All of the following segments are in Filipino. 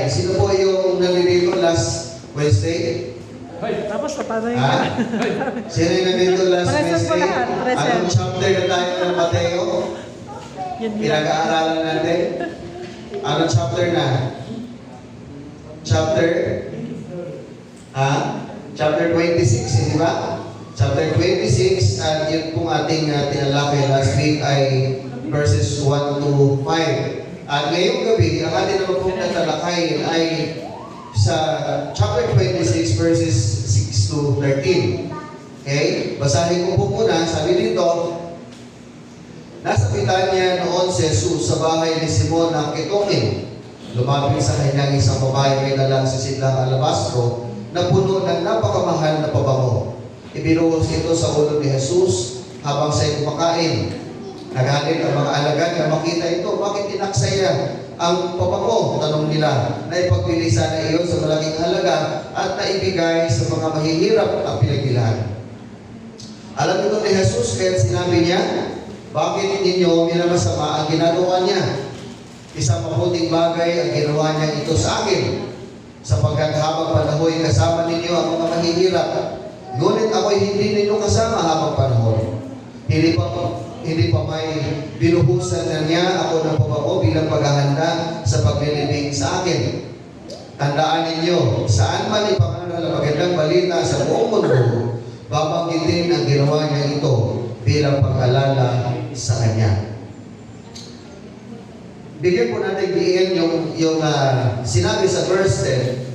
Alright, sino po yung nalilito last Wednesday? Tapos patanay Ha? ka. Sino yung nalilito last Present po Wednesday? lahat, present. Anong chapter na tayo ng Mateo? Yun lang. Pinag-aaralan natin? Anong chapter na? Chapter? Ha? Chapter 26, di ba? Chapter 26, at yun pong ating tinalakay last week ay verses 1 to 5. At ngayong gabi, ang ating naman pong tatalakayin ay sa chapter 26, verses 6 to 13. Okay? Basahin ko po muna. Sabi dito, nasa Betania noon si Jesus sa bahay ni Simon ang kitongin. Lumapit sa kanyang isang babae may dalang sisidlang alabastro na puno ng napakamahal na pabango. Ibinuhos ito sa ulo ni Jesus habang siya'y kumakain. Nagalit ang mga alagad na makita ito. Bakit tinaksaya ang pabango? Tanong nila. Naipagpili sana iyon sa malaking halaga at naibigay sa mga mahihirap ang pinagbilahan. Alam ito ni Jesus kaya sinabi niya, bakit ninyo minamasama ang ginagawa niya? Isang mabuting bagay ang ginawa niya ito sa akin. Sapagkat habang panahoy kasama ninyo ang mga mahihirap, ngunit ako'y hindi ninyo kasama habang panahon. Hindi pa may binuhusan na niya ako ng pabango bilang paghahanda sa paglilibing sa akin. Tandaan ninyo, saan man ipangaral ang magandang balita sa buong mundo, babanggitin ang ginawa niya ito bilang pag-alala sa kanya. Bigyan po natin diin yung sinabi sa verse 10.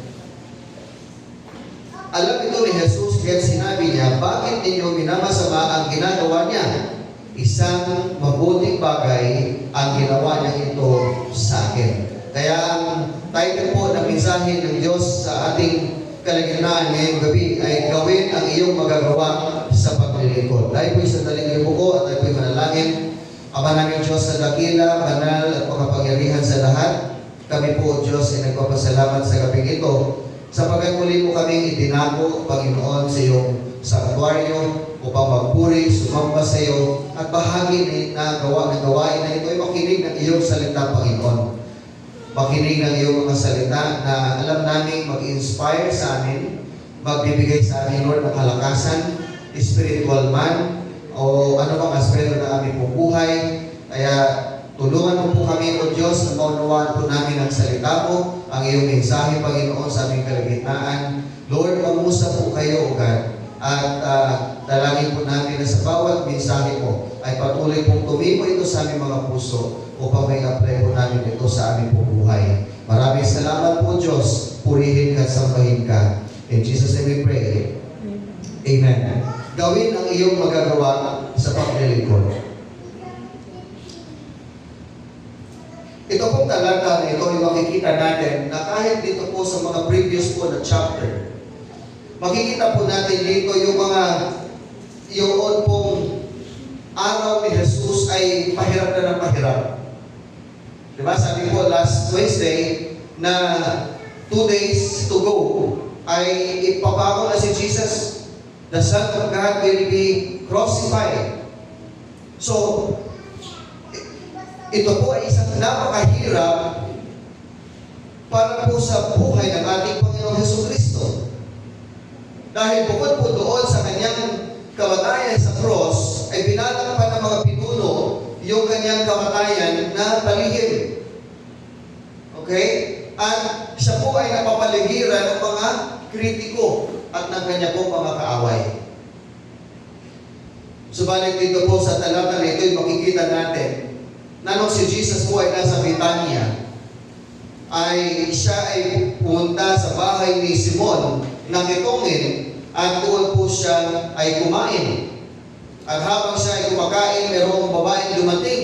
Alam ito ni Jesus kaya sinabi niya, bakit ninyo minamasama ang ginagawa niya? Isang mabuting bagay ang ginawa niya ito sa akin. Kaya ang title po ng mensahe ng Diyos sa ating kalagitnaan ngayong gabi ay gawin ang iyong magagawa sa paglilingkod. Tayo po'y sandaling ibuko at tayo po'y manalangin. Ama namin Diyos na dakila, banal at makapangyarihan sa lahat. Kami po, Diyos, ay nagpapasalamat sa gabing ito sapagkat muli mo kaming itinako, Panginoon, sa iyong sanktuaryo upang magpuri, sumamba sa iyo at bahagi na gawain na ito ay makinig ng iyong salita, Panginoon. Makinig ng iyong mga salita na alam namin mag-inspire sa amin, magbibigay sa amin, Lord, ng kalakasan, spiritual man, o ano bang aspeto ng aming buhay. Kaya tulungan mo po kami, O Diyos, na maunawaan po namin ang salita mo, ang iyong mensahe, Panginoon, sa aming kalagitnaan. Lord, mamusap po kayo, O God, at dalangin po namin na sa bawat mensahe mo ay patuloy pong tumimo ito sa aming mga puso upang may apply po namin ito sa aming buhay. Maraming salamat po, Diyos. Purihin ka at sambahin ka. In Jesus' name we pray. Amen. Gawin ang iyong magagawa sa paglilingkod. Ito pong talata na ito ay makikita natin na kahit dito po sa mga previous po na chapter, makikita po natin dito yung pong araw ni Jesus ay pahirap na ng pahirap. Diba? Sabi po last Wednesday na 2 days to go ay ipapako na si Jesus. The Son of God will be crucified. So, ito po ay isang napakahirap para po sa buhay ng ating Panginoong Jesucristo. Dahil bukod po doon sa kanyang kamatayan sa cross, ay binalang pa ng mga pinuno yung kanyang kamatayan na palihim. Okay? At siya po ay napapaligiran ng mga kritiko at ng kanya pong mga kaaway. Subalit dito po sa talata na ito, makikita natin na nung si Jesus po ay nasa Betania, ay siya ay pumunta sa bahay ni Simon ng itongin at doon po siya ay kumain. At habang siya ay kumakain, mayroong babaeng dumating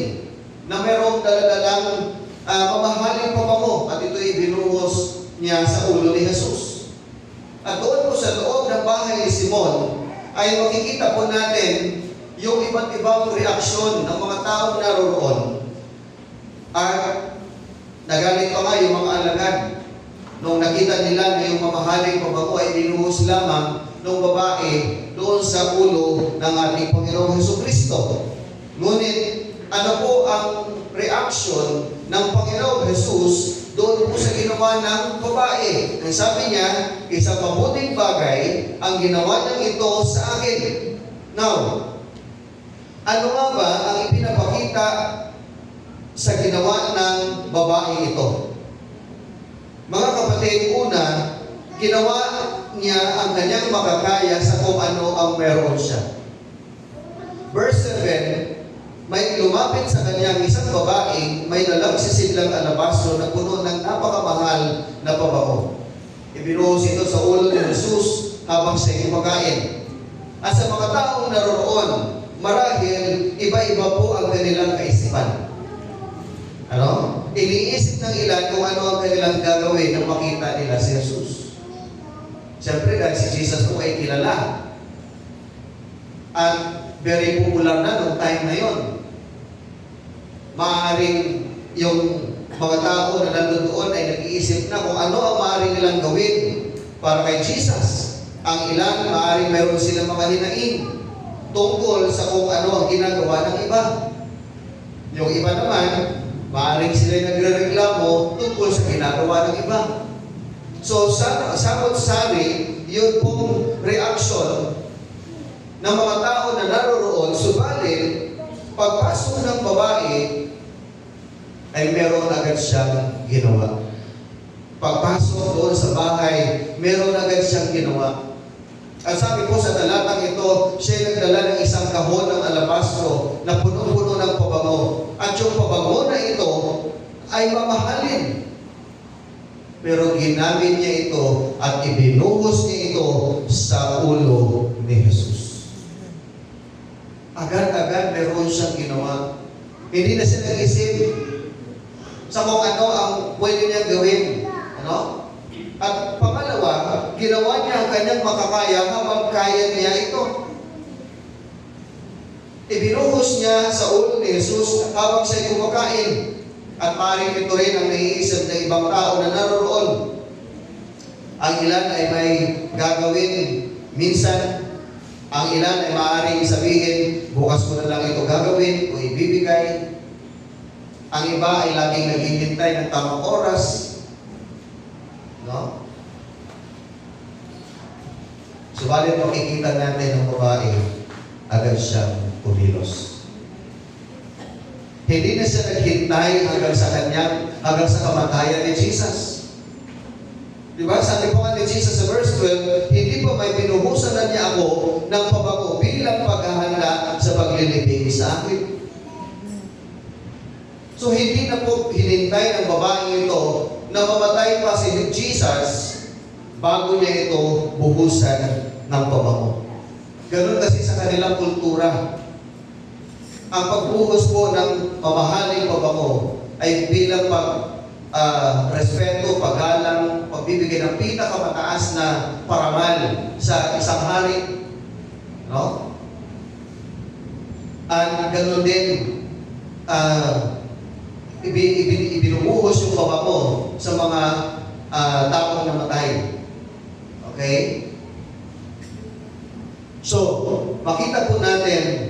na mayroong daladalang mamahaling pabango at ito'y binuhos niya sa ulo ni Jesus. At doon po sa loob ng bahay ni Simon ay makikita po natin yung iba't ibang reaksyon ng mga taong naroroon. At nagalit pa nga yung mga alagad nung nakita nila na yung mamahaling pabango ay binuhos lamang ng babae doon sa ulo ng ating Panginoong Jesucristo. Ngunit ano po ang reaksyon ng Panginoong Jesus doon po sa ginawa ng babae. Ang sabi niya, isang mabuting bagay ang ginawa niyang ito sa akin. Now, ano nga ba ang ipinapakita sa ginawa ng babae ito? Mga kapatid, una, ginawa niya ang kanyang makakaya sa kung ano ang meron siya. Verse 7, may lumapit sa kanyang isang babaeng may dalang sisidlang alabastro na puno ng napakamahal na pabango. Ibinuhos ito sa ulo ni Jesus habang siya kumakain. At sa mga taong naroroon, marahil iba-iba po ang kanilang kaisipan. Ano? Iniisip ng ilan kung ano ang kanilang gagawin nang makita nila si Jesus. Siyempre, dahil si Jesus po ay kilala. At very popular na noong time na yon. Maaaring yung mga tao na nandun doon ay nag-iisip na kung ano ang maaaring nilang gawin para kay Jesus. Ang ilan, maaaring mayroon silang mga hinaing tungkol sa kung ano ang ginagawa ng iba. Yung iba naman, maaaring sila nagre-reklamo tungkol sa ginagawa ng iba. So, samot-sari, yun pong reaksyon ng mga tao na naroroon. Subalit, pagpasok ng babae, ay meron agad siyang ginawa. Pagpasok doon sa bahay, meron agad siyang ginawa. At sabi po sa talatang ito, siya nagdala ng isang kahon ng alabastro na punong-puno ng pabango. At yung pabango na ito ay mamahalin. Pero ginamit niya ito at ibinuhos niya ito sa ulo ni Jesus. Agad-agad meron siyang ginawa. Hindi na siya nag-isip sa kung ano ang pwede niyang gawin. Ano? At pangalawa, ginawa niya ang kanyang makakaya habang kaya niya ito. Ibinuhos niya sa ulo ni Jesus habang siya'y kumakain. At maaaring ito rin ang naiisip ng ibang tao na naroroon. Ang ilan ay may gagawin minsan. Ang ilan ay maaaring sabihin, bukas ko na lang ito gagawin o ibibigay. Ang iba ay laging naghihintay ng tamang oras. No? Subalit makikita natin ng babae, agad siyang kumilos. Hindi na siya naghintay hanggang sa kamatayan ni Jesus. Diba? Sabi po nga ni Jesus sa verse 12, hindi pa may binuhusan na niya ako ng pabango bilang paghahanda sa paglilibing sa akin. So hindi na po hinintay ng babaeng ito na mamatay pa si Jesus bago niya ito buhusan ng pabango. Ganun kasi sa kanilang kultura. Ang pagbuhos po ng mamahaling pabango ay bilang respeto, paggalang, pagbibigay ng pinakamataas na paramal sa isang hari. No? At ganun din, ibinubuhos yung pabango sa mga taong namatay. Okay? So, makita po natin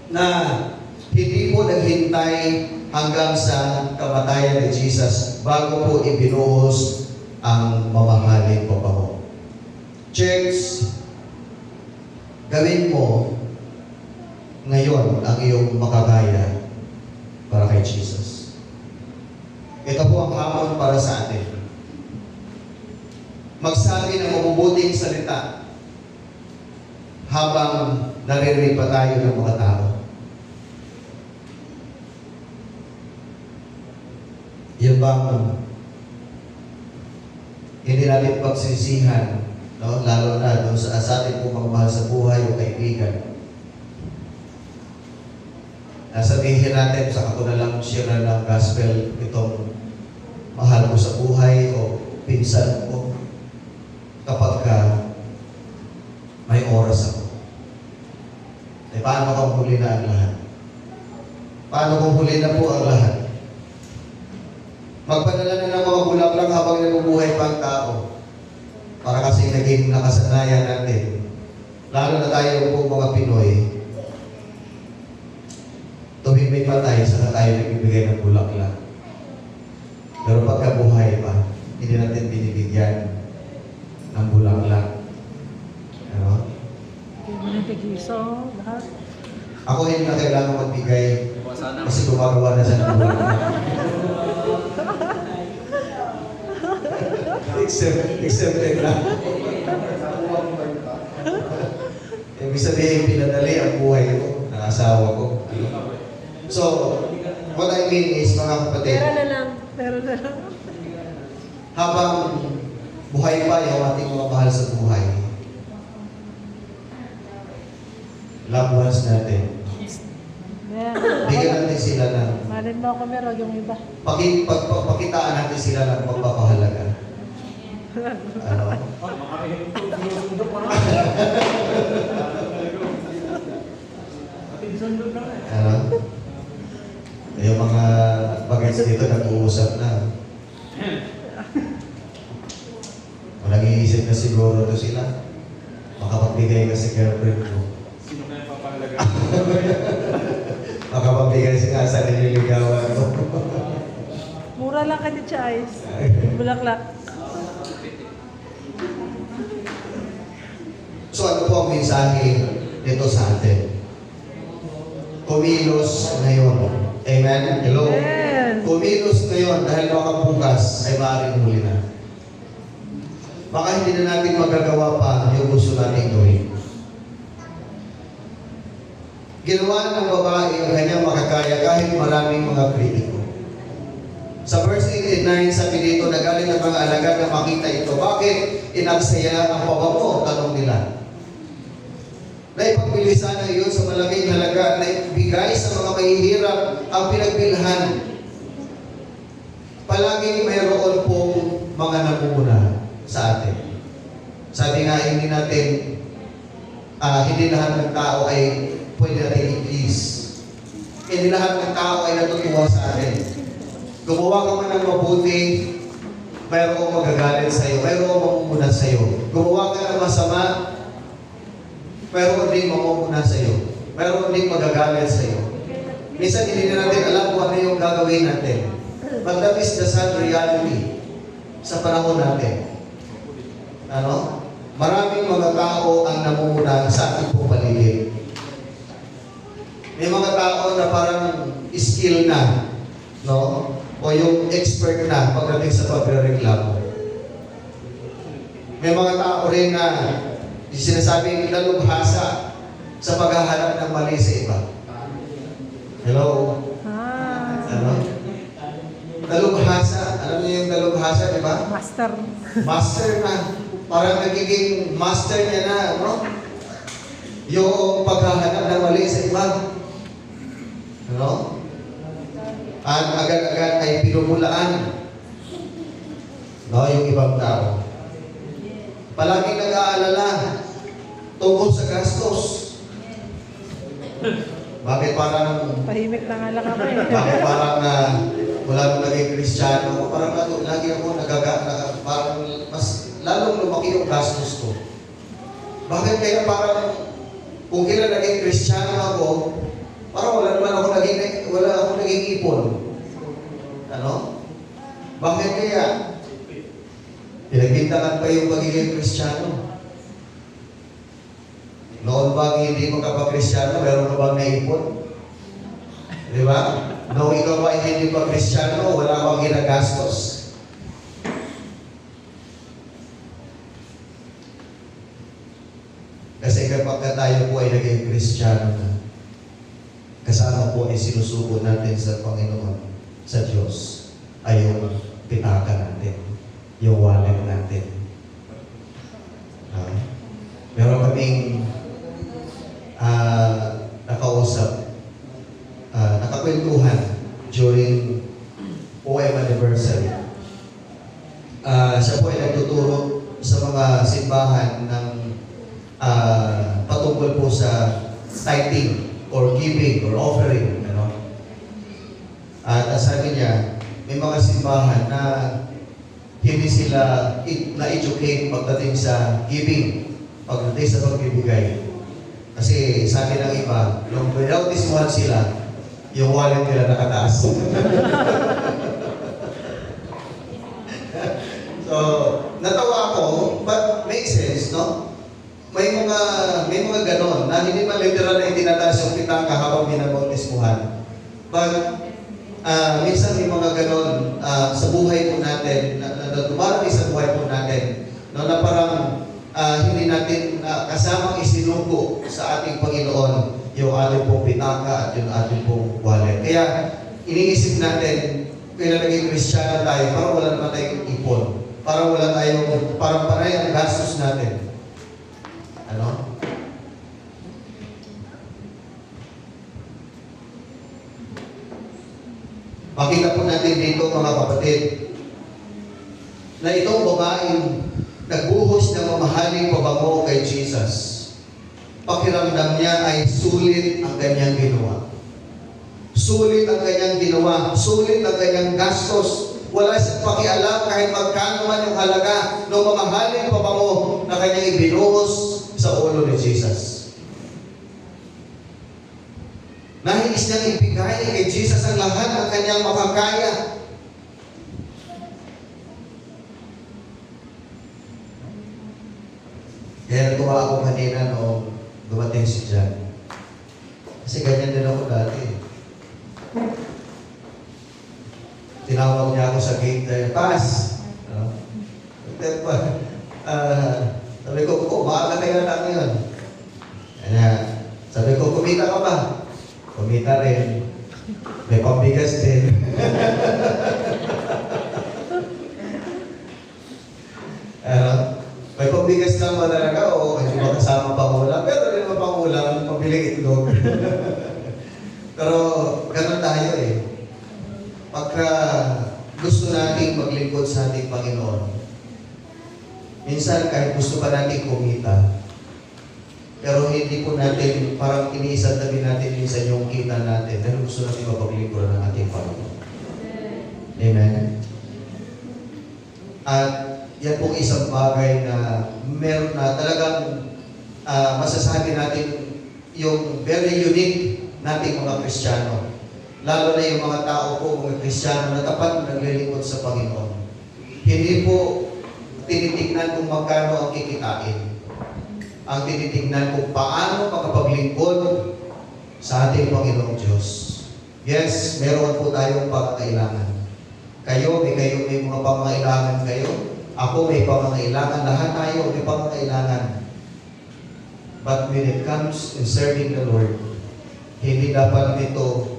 na hindi po naghintay hanggang sa kamatayan ni Jesus bago po ibinuhos ang mamahaling pabango. Church, gawin mo ngayon ang iyong makakaya para kay Jesus. Ito po ang hamon para sa atin. Magsabi ng mabubuting salita habang naririnig pa tayo ng mga tao. Yan bang hindi natin pagsisihan, no? Lalo na doon sa atin pong magmahal sa buhay o kaibigan. Nasabihin natin, saka ko na lang share na ng gospel itong mahal ko sa buhay o pinsan ko kapag may oras ako. Eh, paano kung huli na ang lahat? Paano kung huli na po ang lahat? Magpadala na ng mga bulaklak habang nabubuhay pa ang tao. Para kasi naging nakasanayan natin. Lalo na tayo po mga Pinoy. Tuwing may patay, saka tayo nagbibigay ng bulaklak. Pero pagka buhay pa, hindi natin binibigyan ng bulaklak. Ano? Hindi mo na tigiso, lahat. Ako hindi na kailangan magbigay kasi gumagawa na siya ng bulaklak. Exempted na. Ibig sabihin, pinadali ang buhay ko, ng asawa ko. So, what I mean is, mga kapatid, Pera na lang. Pera na lang. habang buhay pa yung ating mga mahal sa buhay, loved ones natin, bigyan natin sila ng, Malin mo ako meron yung iba. pakitaan natin sila ng pagpapahalaga. Ano? Ano? Yung mga bagets dito nag-uusap na. Nag-iisip na siguro to sila. Makapagbigay ka sa girlfriend ko. Sino kaya papahalaga? Makapagbigay ka sa nililigawan ko. Mura lang ka ni Chais. Bulaklak. So ano po ang mensahe nito sa atin? Kumilos ngayon. Amen? Hello? Yes. Kumilos ngayon dahil baka bukas ay maaaring huli na. Baka hindi na natin magagawa pa yung gusto natin gawin. Ginawa ng babae ang kanyang makakaya kahit maraming mga kritiko. Sa verse 89, sabi dito, nagaling ang mga alagad na makita ito. Bakit inagsaya ang pabango? Tanong nila. Naipagbilisan na iyon sa malaking halaga na ibigay sa mga mahihirap ang pinagbilhan. Palaging mayroon pong mga namumuna sa atin. Sabi nga, hindi lahat ng tao ay pwede natin i-please. Hindi lahat ng tao ay natutuwa sa atin. Gumawa ka man ng mabuti, mayroong magagalit sa'yo, mayroong mamumuna sa'yo. Gumawa ka ng masama, mayroon din mamumuna sa'yo. Mayroon din magagalit sa'yo. Minsan hindi na natin alam kung ano yung gagawin natin. But that is the sad reality sa panahon natin. Ano? Maraming mga tao ang namumuna sa ating pong paligid. May mga tao na parang skill na, no? O yung expert na pagdating sa pagrereklamo. May mga tao rin na sinasabing lalubhasa sa paghahanap ng mali sa iba. Hello? Ano? Dalubhasa. Alam niyo yung dalubhasa, di ba? Master. Master na. Parang nagiging master niya na, no? Yung paghahanap ng mali sa iba. Ano? At agad-agad ay pinumulaan, no, yung ibang tao. Palaging nag-aalala tungkol sa gastos. Bakit parang Tahimik na nga lang ako eh. Bakit parang wala nung naging Kristiyano, parang lagi ako parang mas lalong lumaki yung gastos ko. Bakit kaya parang kung kailan naging Kristiyano ako, parang wala akong naging ipon. Ano? Bakit kaya? Pinagbintangan pa yung pagiging Kristiyano. Noon bang hindi mo kapag-Kristiyano, meron ka bang naipon? Di ba? Noong ikaw ba hindi pa Kristiyano, wala kang ginagastos. Kasi kapag tayo po ay naging Kristiyano na, kasama po ay sinusuko natin sa Panginoon, sa Diyos, ay yung pitaka natin, yung wallet natin. Meron kaming nakausap, nakakwentuhan during OM anniversary. Siya po ay nagtuturo sa mga simbahan ng patungkol po sa tithing or giving or offering. Ano? At sabi niya, may mga simbahan na hindi sila na-educate pagdating sa giving, pagdating sa pagbibigay. Kasi sabi ng iba, nung pinautismuhan sila, yung wallet nila nakataas. minsan may mga ganon sa buhay po natin, na dumarating sa buhay po natin, no, na parang hindi natin kasamang isinuko sa ating Panginoon yung ating pong pitaka at yung ating pong wallet. Kaya iniisip natin, kaya naging Kristiyano tayo, parang wala naman tayong ipon. Parang wala tayong, parang panay ang gastos natin. Ano? Makita po natin dito mga kapatid, na itong babaeng nagbuhos ng mamahaling pabango kay Jesus. Pakiramdam niya ay sulit ang kanyang ginawa. Sulit ang kanyang ginawa. Sulit ang kanyang gastos. Wala siyang pakialam kahit magkano man yung halaga ng mamahaling pabango na kanyang ibinuhos sa ulo ni Jesus. Nais niyang ibigay kay Jesus ang lahat ng kanyang makakaya. Kaya natuwa ako kanina noong dumating si John. Kasi ganyan din ako dati. Tinawag niya ako sa gate, pass! Sabi ko, maaga na yan lang yun. Sabi ko, kumita ka ba? Kumita rin. May pambigas din. May pambigas lang ba talaga? Oo, hindi ba kasama pangulam? Pero rin mo pangulam, pambiling itlog. Pero ganun tayo eh. Pagka gusto nating maglingkod sa ating Panginoon, minsan kahit gusto pa natin kumita, pero hindi po natin, parang iniisantabi natin minsan yung kita natin, pero gusto natin mapaglingkod ng ating Panginoon. Amen? At yan pong isang bagay na meron na talagang masasabi natin yung very unique nating mga Kristiyano. Lalo na yung mga tao po, mga Kristiyano na tapat na naglilingkod sa Panginoon. Hindi po tinitignan kung magkano ang kikitain. Ang tinitignan kung paano makapaglingkod sa ating Panginoong Diyos. Yes, meron po tayong pangangailangan. May mga pangangailangan kayo. Ako may pangangailangan. Lahat tayo may pangangailangan. But when it comes in serving the Lord, hindi dapat nito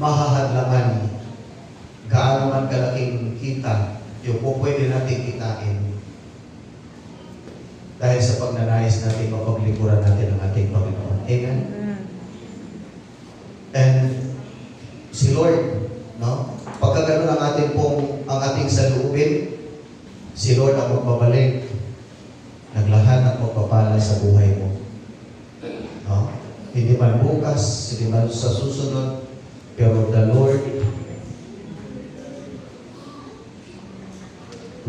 mahahadlangan gaano man kalaking kita yung po pwede natin kitain dahil sa pagnanais natin mapaglikuran natin ang ating Panginoon. Amen? And si Lord, no? Pagka ganun ang ating saluubin, si Lord ang magbabalik ng lahat ng pagpapala sa buhay mo. No? Hindi man bukas, hindi man sa susunod, pero the Lord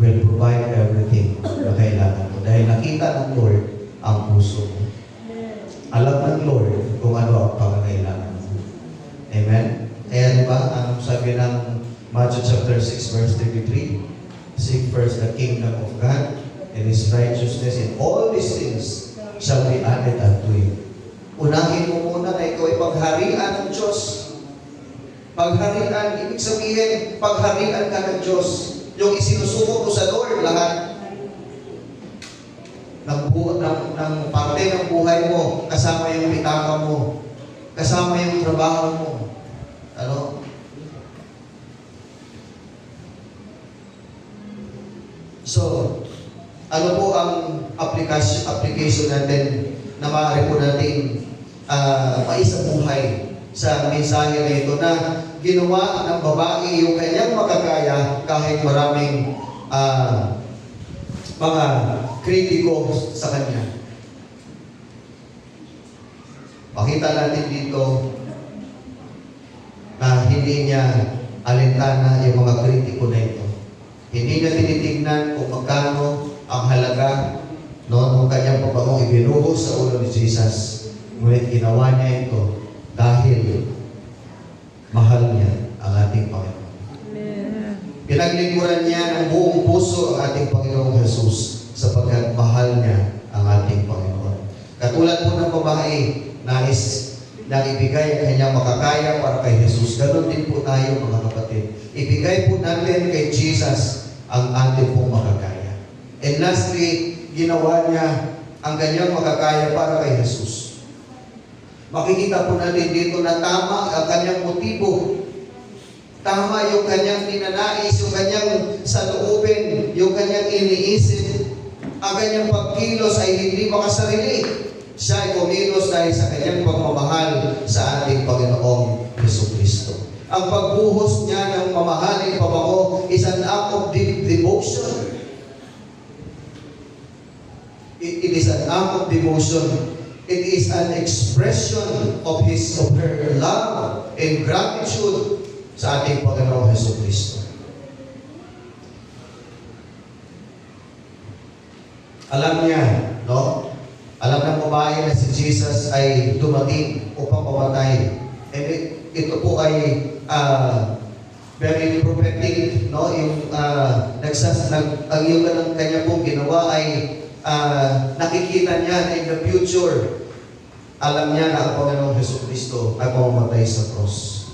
will provide everything na kailangan mo. Dahil nakita ng Lord ang puso mo. Alam ng Lord kung ano ang pangangailangan mo. Amen? Kaya diba, ang sabi ng Matthew chapter 6 verse 33, seek first the kingdom of God and His righteousness, and all these things shall be added unto you. Unahin mo muna na ikaw ay pagharian ng Diyos. Pagharian, ibig sabihin, pagharian ka ng Diyos. Yung isinusuko mo sa Lord, lahat ng parte ng buhay mo, kasama yung pitaka mo, kasama yung trabaho mo. Ano? So, ano po ang application natin na maaari po natin maisabuhay sa mensahe na ito na ginawa ng babae yung kanyang makakaya kahit maraming mga kritiko sa kanya. Pakita natin dito na hindi niya alintana yung mga kritiko na ito. Hindi niya tinitignan kung magkano ang halaga ng kanyang pabangong ibinuhos sa ulo ni Jesus. Ngunit ginawa niya ito dahil mahal niya ang ating Panginoon. Pinaglingkuran niya ng buong puso ang ating Panginoong Jesus sapagkat mahal niya ang ating Panginoon. Katulad po ng babae, nais na ibigay ang kanyang makakaya para kay Jesus. Ganon din po tayo mga kapatid. Ibigay po natin kay Jesus ang ating pong makakaya. And lastly, ginawa niya ang kanyang makakaya para kay Jesus. Makikita po natin dito na tama ang kanyang motibo. Tama yung kanyang ninanais, yung kanyang saloobin, yung kanyang iniisip. Ang kanyang pagkilos ay hindi makasarili. Siya ay kumilos dahil sa kanyang pagmamahal sa ating Panginoong Jesucristo. Ang pagbuhos niya ng mamahaling pabango is an act of deep devotion. It is an act of devotion. It is an expression of her love and gratitude sa ating Panginoong Jesucristo. Alam niya, no? Alam ng babae na si Jesus ay dumating upang mamatay. And ito po ay very prophetic, no? Yung yung kanya pong ginawa ay nakikita niya in the future. Alam niya na ang Panginoong Jesucristo ay mamamatay sa cross.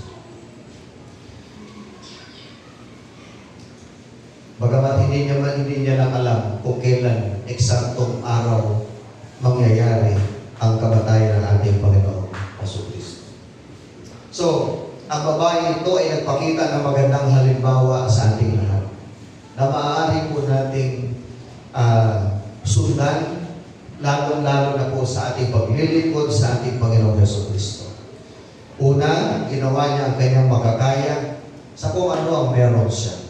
Bagamat hindi niya lang alam kung kailan eksaktong araw mangyayari ang kamatayan ng ating Panginoong Jesucristo. So, ang babae ito ay nagpakita ng magandang halimbawa sa ating lahat na maaari po nating sundan, lalong-lalo na po sa ating paglilingkod sa ating Panginoong Jesucristo. Una, ginawa niya ang kanyang makakaya sa kung ano ang meron siya.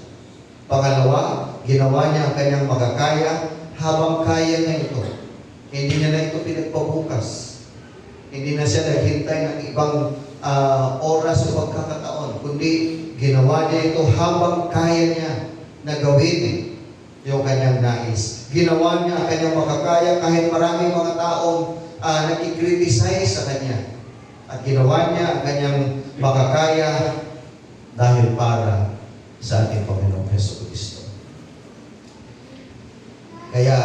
Pangalawa, ginawa niya ang kanyang makakaya habang kaya niya ito. Hindi niya na ito pinagpabukas. Hindi na siya naghintay ng ibang oras o pagkakataon, kundi ginawa niya ito habang kaya niya na gawin yung kanyang nais. Ginawa niya ang kanyang makakaya kahit maraming mga taong nag-criticize sa kanya. At ginawa niya ang kanyang makakaya dahil para sa ating Panginoong Jesucristo. Kaya,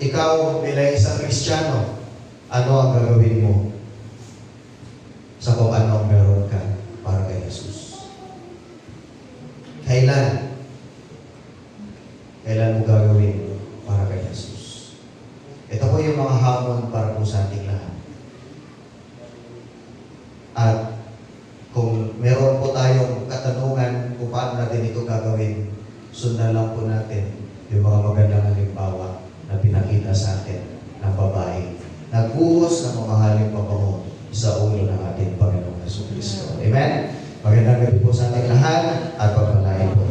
ikaw bilang isang Kristiyano, ano ang gagawin mo sa kung ano ang meron ka para kay Jesus? Kailan mo gagawin para kay Jesus? Ito po yung mga hamon para po sa ating lahat. At kung meron po tayong katanungan kung paano natin ito gagawin, sundan lang po natin yung mga magandang halimbawa na pinakita sa atin ng babae. Nagbuhos ng mamahaling pabango sa ulo ng ating Panginoong Jesucristo. Amen? Magandang gabi po sa ating lahat at pagpalain po